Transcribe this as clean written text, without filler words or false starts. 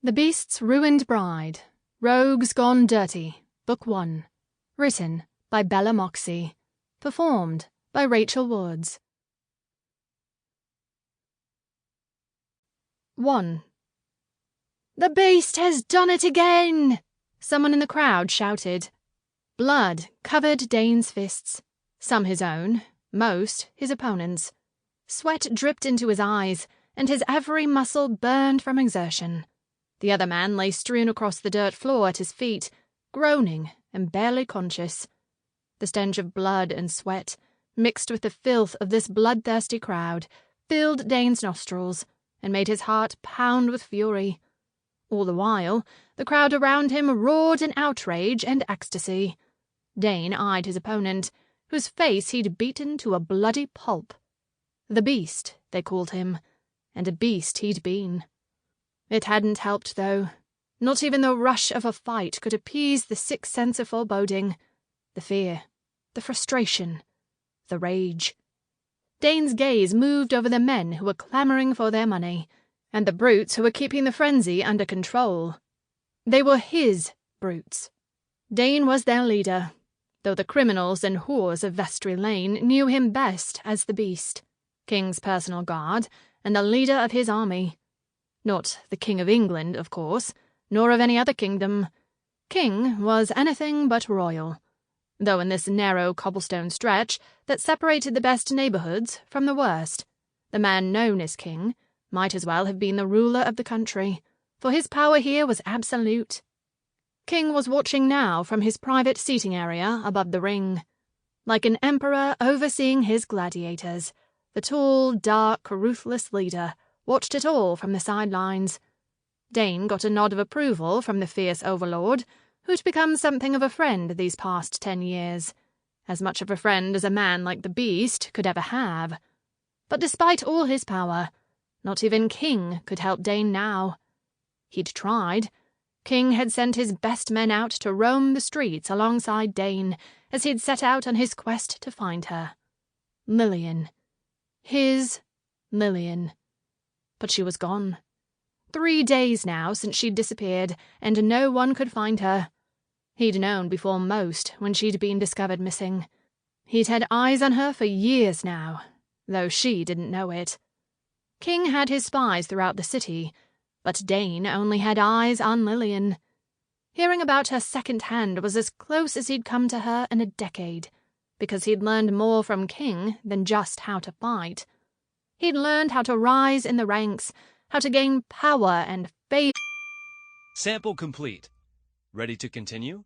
The Beast's Ruined Bride, Rogues Gone Dirty, Book 1. Written by Bella Moxie. Performed by Rachel Woods. 1. "The Beast has done it again!" someone in the crowd shouted. Blood covered Dane's fists, some his own, most his opponent's. Sweat dripped into his eyes, and his every muscle burned from exertion. The other man lay strewn across the dirt floor at his feet, groaning and barely conscious. The stench of blood and sweat, mixed with the filth of this bloodthirsty crowd, filled Dane's nostrils and made his heart pound with fury. All the while, the crowd around him roared in outrage and ecstasy. Dane eyed his opponent, whose face he'd beaten to a bloody pulp. The Beast, they called him, and a beast he'd been. It hadn't helped, though. Not even the rush of a fight could appease the sick sense of foreboding, the fear, the frustration, the rage. Dane's gaze moved over the men who were clamoring for their money, and the brutes who were keeping the frenzy under control. They were his brutes. Dane was their leader, though the criminals and whores of Vestry Lane knew him best as the Beast, King's personal guard and the leader of his army. Not the King of England, of course, nor of any other kingdom. King was anything but royal, though in this narrow cobblestone stretch that separated the best neighbourhoods from the worst, the man known as King might as well have been the ruler of the country, for his power here was absolute. King was watching now from his private seating area above the ring. Like an emperor overseeing his gladiators, the tall, dark, ruthless leader watched it all from the sidelines. Dane got a nod of approval from the fierce overlord, who'd become something of a friend these past 10 years, as much of a friend as a man like the Beast could ever have. But despite all his power, not even King could help Dane now. He'd tried. King had sent his best men out to roam the streets alongside Dane as he'd set out on his quest to find her. Lillian. His Lillian. But she was gone. 3 days now since she'd disappeared, and no one could find her. He'd known before most when she'd been discovered missing. He'd had eyes on her for years now, though she didn't know it. King had his spies throughout the city, but Dane only had eyes on Lillian. Hearing about her second-hand was as close as he'd come to her in a decade, because he'd learned more from King than just how to fight. He'd learned how to rise in the ranks, how to gain power and favor. Sample complete. Ready to continue?